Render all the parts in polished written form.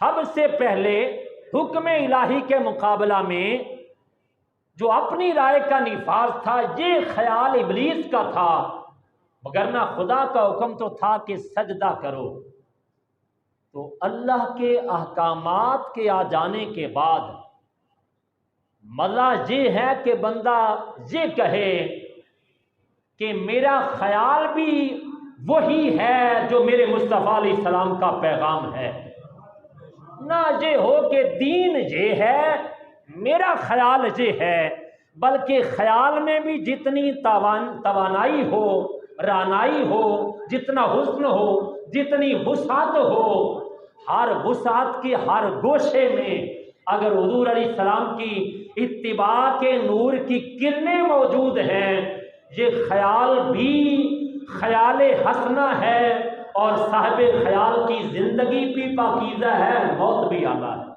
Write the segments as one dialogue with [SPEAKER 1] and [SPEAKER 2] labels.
[SPEAKER 1] سب سے پہلے حکم الہی کے مقابلہ میں جو اپنی رائے کا نفاذ تھا یہ خیال ابلیس کا تھا، وگرنہ خدا کا حکم تو تھا کہ سجدہ کرو۔ تو اللہ کے احکامات کے آ جانے کے بعد مزہ یہ ہے کہ بندہ یہ کہے کہ میرا خیال بھی وہی ہے جو میرے مصطفیٰ علیہ السلام کا پیغام ہے، نہ یہ ہو کہ دین یہ ہے میرا خیال یہ ہے، بلکہ خیال میں بھی جتنی توانائی ہو، رانائی ہو، جتنا حسن ہو، جتنی وسعت ہو، ہر وسعت کی ہر گوشے میں اگر حضور علیہ السلام کی اتباع کے نور کی کرنیں موجود ہیں، یہ خیال بھی خیال حسنہ ہے اور صاحب خیال کی زندگی بھی پاکیزہ ہے، موت بھی اعلیٰ ہے۔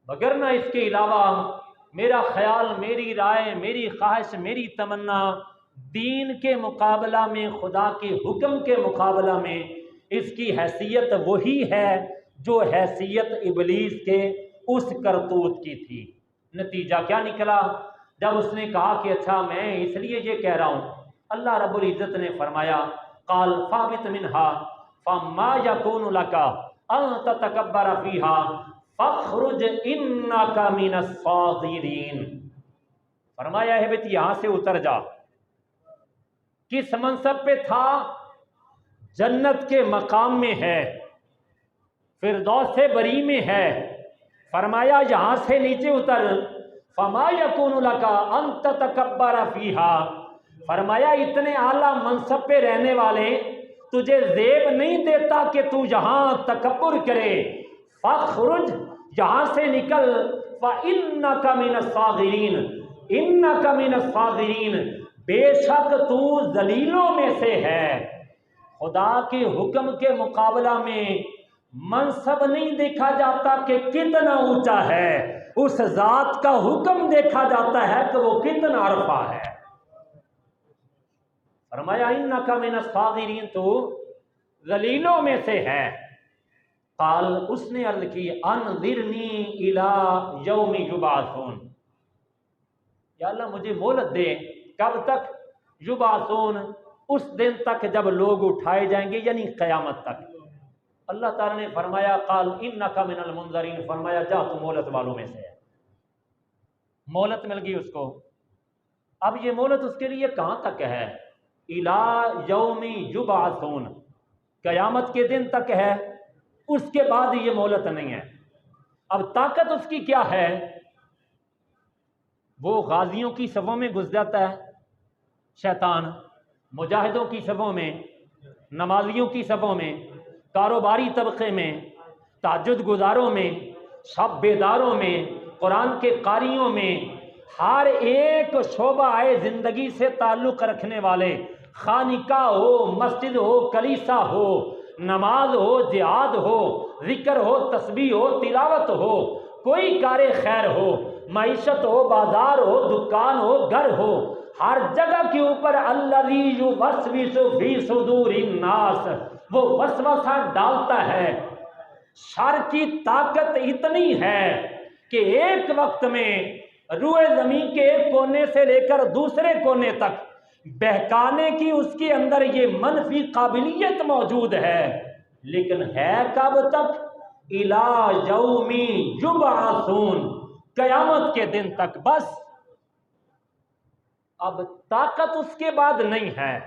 [SPEAKER 1] وگرنہ اس کے علاوہ میرا خیال، میری رائے، میری خواہش، میری تمنا دین کے مقابلہ میں، خدا کے حکم کے مقابلہ میں اس کی حیثیت وہی ہے جو حیثیت ابلیس کے اس کرتوت کی تھی۔ نتیجہ کیا نکلا؟ جب اس نے کہا کہ اچھا میں اس لیے یہ کہہ رہا ہوں، اللہ رب العزت نے فرمایا قال فاہبط منها فما يكون لك ان تتكبر فيها فاخرج انك من الصاغرين۔ فرمایا ہے بیٹی یہاں سے اتر جا۔ کس منصب پہ تھا؟ جنت کے مقام میں ہے، فردوس بری میں ہے۔ فرمایا یہاں سے نیچے اتر، فما یکون لک ان تتکبر فیہا، فرمایا اتنے اعلیٰ منصب پہ رہنے والے تجھے زیب نہیں دیتا کہ تو یہاں تکبر کرے۔ فاخرج، یہاں سے نکل، فإنک من الصاغرین، انک من الصاغرین، بے شک تو ذلیلوں میں سے ہے۔ خدا کے حکم کے مقابلہ میں منصب نہیں دیکھا جاتا کہ کتنا اونچا ہے، اس ذات کا حکم دیکھا جاتا ہے کہ وہ کتنا عرفہ ہے۔ فرمایا انک من الصاغرین، تو ذلیلوں میں سے ہے۔ قال، اس نے عرض کی انظرنی الی یوم یبعثون، یا اللہ مجھے مہلت دے، کب تک؟ یبعثون، اس دن تک جب لوگ اٹھائے جائیں گے، یعنی قیامت تک۔ اللہ تعالیٰ نے فرمایا قال انک من المنظرین، فرمایا جا تو مہلت والوں میں سے ہے۔ مہلت مل گئی اس کو۔ اب یہ مہلت اس کے لیے کہاں تک ہے؟ الی یوم یبعثون، قیامت کے دن تک ہے، اس کے بعد یہ مہلت نہیں ہے۔ اب طاقت اس کی کیا ہے؟ وہ غازیوں کی صفوں میں گھس جاتا ہے شیطان، مجاہدوں کی صفوں میں، نمازیوں کی صفوں میں، کاروباری طبقے میں، تہجد گزاروں میں، شب بیداروں میں، قرآن کے قاریوں میں، ہر ایک شعبہ زندگی سے تعلق رکھنے والے، خانقاہ ہو، مسجد ہو، کلیسا ہو، نماز ہو، جہاد ہو، ذکر ہو، تسبیح ہو، تلاوت ہو، کوئی کار خیر ہو، معیشت ہو، بازار ہو، دکان ہو، گھر ہو، ہر جگہ کے اوپر الذی یوسوس فی صدور الناس، وہ وسوسہ ڈالتا ہے۔ شر کی طاقت اتنی ہے کہ ایک وقت میں روئے زمین کے ایک کونے سے لے کر دوسرے کونے تک بہکانے کی اس کے اندر یہ منفی قابلیت موجود ہے، لیکن ہے کب تک؟ الی یوم یبعثون، قیامت کے دن تک بس۔ اب طاقت اس کے بعد نہیں ہے،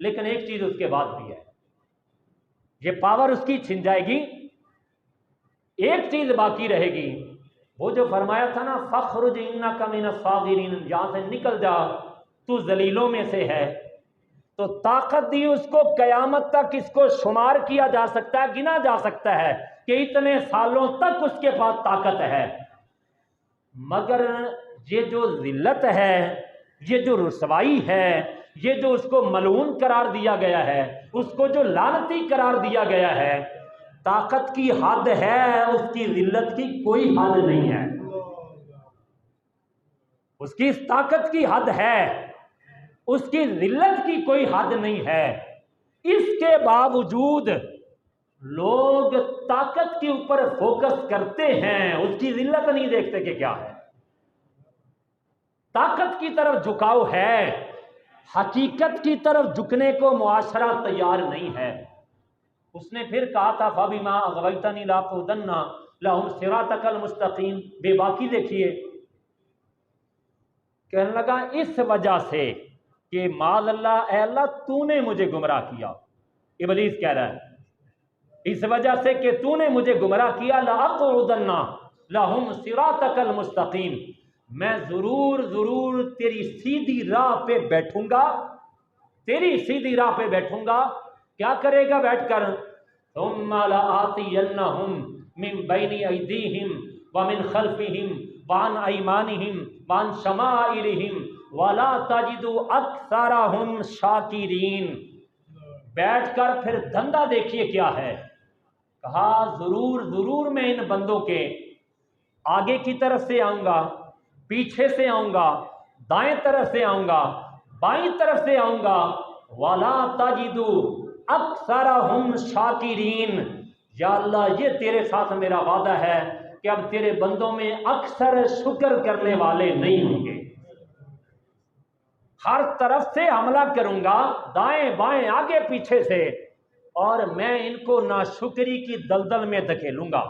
[SPEAKER 1] لیکن ایک چیز اس کے بعد بھی ہے، یہ پاور اس کی چھن جائے گی، ایک چیز باقی رہے گی، وہ جو فرمایا تھا نا فخرج انک من الصاغرین، یہاں سے نکل جا تو ذلیلوں میں سے ہے۔ تو طاقت دی اس کو، قیامت تک اس کو شمار کیا جا سکتا ہے، گنا جا سکتا ہے کہ اتنے سالوں تک اس کے پاس طاقت ہے، مگر یہ جو ذلت ہے، یہ جو رسوائی ہے، یہ جو اس کو ملعون قرار دیا گیا ہے، اس کو جو لعنتی قرار دیا گیا ہے، طاقت کی حد ہے، اس کی ذلت کی کوئی حد نہیں ہے۔ اس کی اس طاقت کی حد ہے، اس کی ذلت کی کوئی حد نہیں ہے۔ اس کے باوجود لوگ طاقت کے اوپر فوکس کرتے ہیں، اس کی ذلت نہیں دیکھتے کہ کیا ہے۔ طاقت کی طرف جھکاؤ ہے، حقیقت کی طرف جھکنے کو معاشرہ تیار نہیں ہے۔ اس نے پھر کہا تھا فَبِمَا أَغْوَيْتَنِي لَأَقْعُدَنَّ لَهُمْ صِرَاطَكَ الْمُسْتَقِيمَ، بے باقی دیکھیے، کہنے لگا اس وجہ سے کہ معاذ اللہ، اے اللہ تو نے مجھے گمراہ کیا۔ ابلیس کہہ رہا ہے اس وجہ سے کہ تو نے مجھے گمراہ کیا، لَأَقْعُدَنَّ لَهُمْ صِرَاطَكَ الْمُسْتَقِيمَ، میں ضرور تیری سیدھی راہ پہ بیٹھوں گا، تیری سیدھی راہ پہ بیٹھوں گا۔ کیا کرے گا بیٹھ کر؟ ثُمَّ لَآتِيَنَّهُمْ مِنْ بَيْنِ أَيْدِيهِمْ وَمِنْ خَلْفِهِمْ وَعَنْ أَيْمَانِهِمْ وَعَنْ شَمَائِلِهِمْ وَلَا تَجِدُ أَكْثَرَهُمْ شَاكِرِينَ۔ بیٹھ کر پھر دھندا دیکھیے کیا ہے۔ کہا ضرور میں ان بندوں کے آگے کی طرف سے آؤں گا، پیچھے سے آؤں گا، دائیں طرف سے آؤں گا، بائیں طرف سے آؤں گا، وَلَا تَجِدُ أَكْثَرَهُمْ شَاكِرِينَ۔ یا اللہ یہ تیرے ساتھ میرا وعدہ ہے کہ اب تیرے بندوں میں اکثر شکر کرنے والے نہیں ہوں گے۔ ہر طرف سے حملہ کروں گا، دائیں بائیں آگے پیچھے سے، اور میں ان کو ناشکری کی دلدل میں دھکیلوں گا۔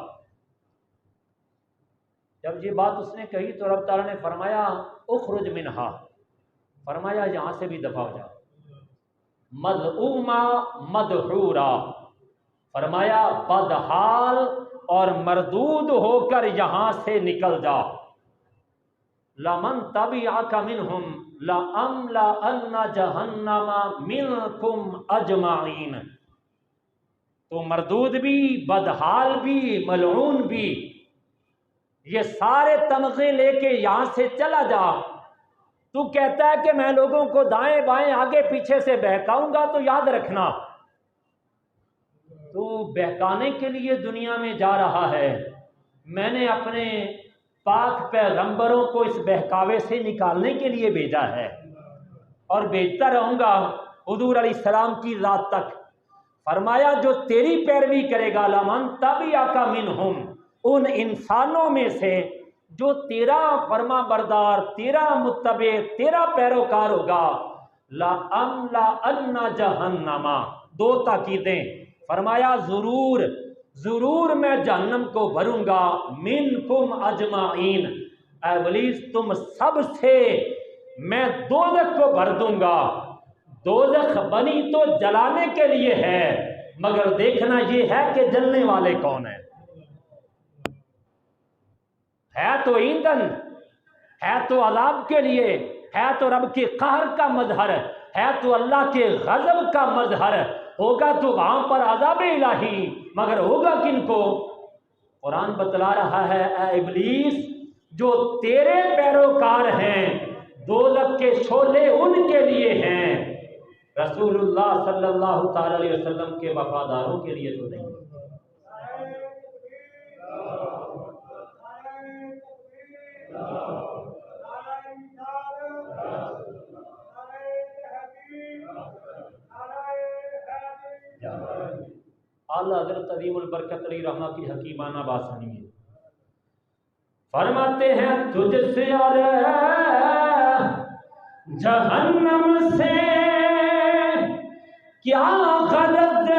[SPEAKER 1] جب یہ بات اس نے کہی تو رب تعالیٰ نے فرمایا اخرج منہا، فرمایا یہاں سے بھی دفع ہو جا، مذعوما مدحورا، فرمایا بدحال اور مردود ہو کر یہاں سے نکل جا۔ لمن تبعک منہم لأملأن جہنم منکم اجمعین، تو مردود بھی، بدحال بھی، ملعون بھی، یہ سارے تمغے لے کے یہاں سے چلا جا۔ تو کہتا ہے کہ میں لوگوں کو دائیں بائیں آگے پیچھے سے بہکاؤں گا، تو یاد رکھنا تو بہکانے کے لیے دنیا میں جا رہا ہے، میں نے اپنے پاک پیغمبروں کو اس بہکاوے سے نکالنے کے لیے بھیجا ہے، اور بھیجتا رہوں گا حضور علیہ السلام کی ذات تک۔ فرمایا جو تیری پیروی کرے گا، لمن تبعک منہم، ان انسانوں میں سے جو تیرا فرما بردار، تیرا متبع، تیرا پیروکار ہوگا، لَأَمْلَأَنَّ جَهَنَّمَ، دو تاکیدیں، فرمایا ضرور میں جہنم کو بھروں گا، منکم اجمعین، اے ابلیس تم سب سے میں دوزخ کو بھر دوں گا۔ دوزخ بنی تو جلانے کے لیے ہے، مگر دیکھنا یہ ہے کہ جلنے والے کون ہیں۔ ہے تو ایندھن، ہے تو عذاب کے لیے، ہے تو رب کے قہر کا مظہر، ہے تو اللہ کے غضب کا مظہر، ہوگا تو وہاں پر عذاب الہی، مگر ہوگا کن کو؟ قرآن بتلا رہا ہے اے ابلیس جو تیرے پیروکار ہیں، دوزخ کے شعلے ان کے لیے ہیں، رسول اللہ صلی اللہ تعالی علیہ وسلم کے وفاداروں کے لیے تو نہیں۔ اعلیٰ حضرت عظیم البرکت علی رحمہ کی حکیمانہ بات سنیے، فرماتے ہیں تجھ سے اور جہنم سے کیا غرض